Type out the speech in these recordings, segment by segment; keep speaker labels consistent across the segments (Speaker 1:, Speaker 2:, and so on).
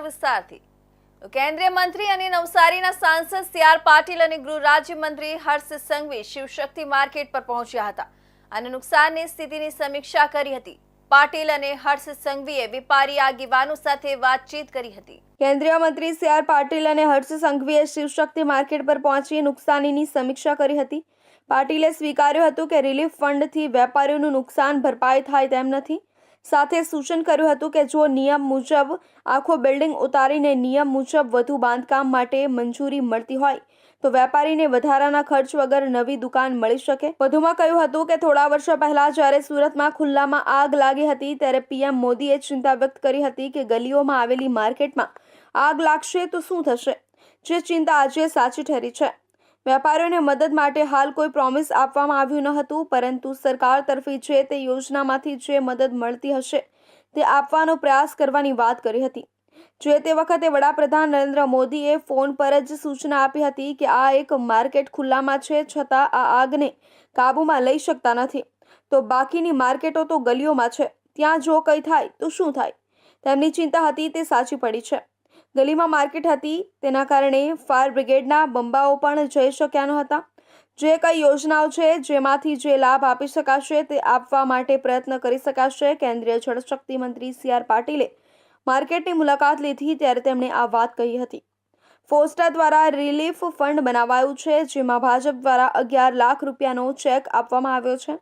Speaker 1: વિસ્તારથી કેન્દ્રીય મંત્રી અને નવસારીના સાંસદ સી.આર. પાટીલ અને ગૃહ રાજ્યમંત્રી હર્ષ સંઘવી શિવશક્તિ માર્કેટ પર પહોંચ્યા હતા અને નુકસાનની સ્થિતિની સમીક્ષા કરી હતી। પાટીલ અને હર્ષ સંઘવીએ વેપારી આગેવાનો સાથે વાતચીત કરી હતી। કેન્દ્રીય મંત્રી સી.આર. પાટીલ અને હર્ષ સંઘવીએ શિવશક્તિ માર્કેટ પર પહોંચી નુકસાનીની સમીક્ષા કરી હતી। પાટીલે સ્વીકાર્યું હતું કે રિલીફ ફંડથી વેપારીઓનું નુકસાન ભરપાઈ થાય તેમ નથી। સાથે સૂચન કર્યું હતું કે જો નિયમ મુજબ આખો બિલ્ડિંગ ઉતારીને નિયમ મુજબ વધુ બાંધકામ માટે મંજૂરી મળતી હોય તો વેપારીને વધારાના ખર્ચ વગર નવી દુકાન મળી શકે। વધુમાં કહ્યું હતું કે થોડા વર્ષો પહેલા જ્યારે સુરતમાં ખુલ્લામાં આગ લાગી હતી ત્યારે પીએમ મોદીએ ચિંતા વ્યક્ત કરી હતી કે ગલીઓમાં આવેલી માર્કેટમાં આગ લાગશે તો શું થશે, જે ચિંતા આજે સાચી ઠરી છે। વેપારીઓને મદદ માટે હાલ કોઈ પ્રોમિસ આપવામાં આવ્યું ન હતું, પરંતુ સરકાર તરફી જે તે યોજનામાંથી જે મદદ મળતી હશે તે આપવાનો પ્રયાસ કરવાની વાત કરી હતી। જે તે વખતે વડાપ્રધાન નરેન્દ્ર મોદીએ ફોન પર જ સૂચના આપી હતી કે આ એક માર્કેટ ખુલ્લામાં છે, છતાં આ આગને કાબૂમાં લઈ શકતા નથી, તો બાકીની માર્કેટો તો ગલીઓમાં છે, ત્યાં જો કંઈ થાય તો શું થાય। તેમની ચિંતા હતી તે સાચી પડી છે। ગલીમાં માર્કેટ હતી, તેના કારણે ફાયર બ્રિગેડના બંબાઓ પણ જઈ શક્યા ન હતા। જે કઈ યોજનાઓ છે જેમાંથી જે લાભ આપી શકાશે તે આપવા માટે પ્રયત્ન કરી શકાશે। કેન્દ્રીય જળશક્તિ મંત્રી સી.આર. પાટીલે માર્કેટની મુલાકાત લીધી ત્યારે તેમણે આ વાત કહી હતી। ફોસ્ટા દ્વારા રિલીફ ફંડ બનાવાયું છે, જેમાં ભાજપ દ્વારા 11 લાખ રૂપિયાનો ચેક આપવામાં આવ્યો છે।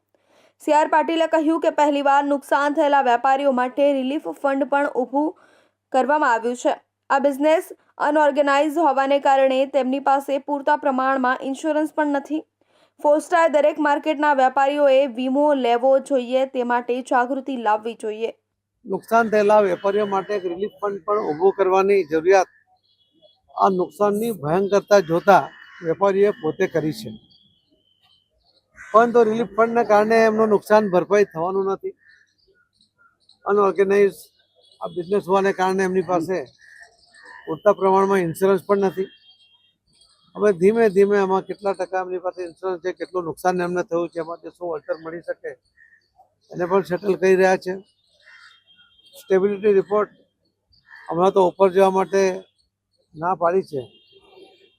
Speaker 1: સી.આર. પાટીલે કહ્યું કે પહેલીવાર નુકસાન થયેલા વેપારીઓ માટે રિલીફ ફંડ પણ ઊભું કરવામાં આવ્યું છે। આ બિઝનેસ અનઓર્ગેનાઇઝ હોવાને કારણે તેમની પાસે પૂરતા પ્રમાણમાં ઇન્સ્યોરન્સ પણ નથી। ફોસ્ટાએ દરેક માર્કેટના વેપારીઓએ વીમો લેવો જોઈએ, તે માટે જાગૃતિ લાવવી જોઈએ।
Speaker 2: નુકસાન થયેલા વેપારીઓ માટે એક રિલીફ ફંડ પણ ઊભું કરવાની જરૂરિયાત આ નુકસાનની ભયંકરતા જોતા વેપારીએ પોતે કરી છે, પરંતુ રિલીફ ફંડને કારણે એમનું નુકસાન ભરપાઈ થવાનું નથી। અનઓર્ગેનાઇઝ આ બિઝનેસ હોવાને કારણે એમની પાસે પૂરતા પ્રમાણમાં ઇન્સ્યોરન્સ પણ નથી। હવે ધીમે ધીમે આમાં કેટલા ટકા એમની પાસે ઇન્સ્યોરન્સ છે, કેટલું નુકસાન એમને થયું છે, એમાંથી શું વળતર મળી શકે એને પણ સેટલ કરી રહ્યા છે। સ્ટેબિલિટી રિપોર્ટ હમણાં તો ઉપર જવા માટે ના પાડી છે,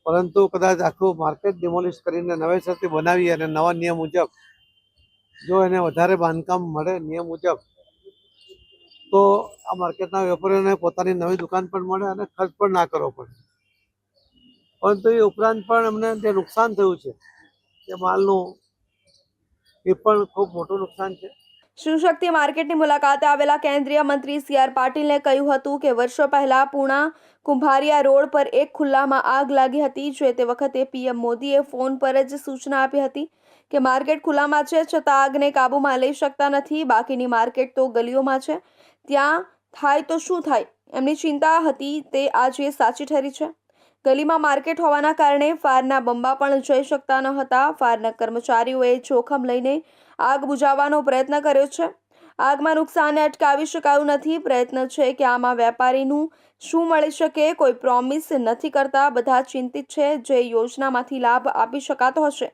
Speaker 2: પરંતુ કદાચ આખું માર્કેટ ડિમોલિશ કરીને નવેસરથી બનાવી અને નવા નિયમ મુજબ જો એને વધારે બાંધકામ મળે નિયમ મુજબ તો આ માર્કેટના વેપારીઓને પોતાની નવી દુકાન પણ મળે અને ખર્ચ પણ ના કરવો પડે। પરંતુ એ ઉપરાંત પણ એમને જે નુકસાન થયું છે એ માલનું એ પણ ખૂબ મોટું નુકસાન છે।
Speaker 1: શિવશક્તિ માર્કેટની મુલાકાતે આવેલા કેન્દ્રીય મંત્રી સી.આર. પાટીલે કહ્યું હતું કે વર્ષો પહેલા પૂણા કુંભારિયા રોડ પર એક ખુલ્લામાં આગ લાગી હતી। જે તે વખતે પીએમ મોદીએ ફોન પર જ સૂચના આપી હતી કે માર્કેટ ખુલ્લામાં છે, છતાં આગને કાબૂમાં લઈ શકતા નથી, બાકીની માર્કેટ તો ગલીઓમાં છે, ત્યાં થાય તો શું થાય। એમની ચિંતા હતી તે આજે સાચી ઠરી છે। ગલીમાં માર્કેટ હોવાના કારણે ફાયરના બંબા પણ જઈ શકતા ન હતા। ફાયરના કર્મચારીઓએ જોખમ લઈને આગ બુઝાવવાનો પ્રયત્ન કર્યો છે। આગમાં નુકસાનને અટકાવી શકાયું નથી। પ્રયત્ન છે કે આમાં વેપારીનું શું મળી શકે, કોઈ પ્રોમિસ નથી કરતા। બધા ચિંતિત છે। જે યોજનામાંથી લાભ આપી શકાતો હશે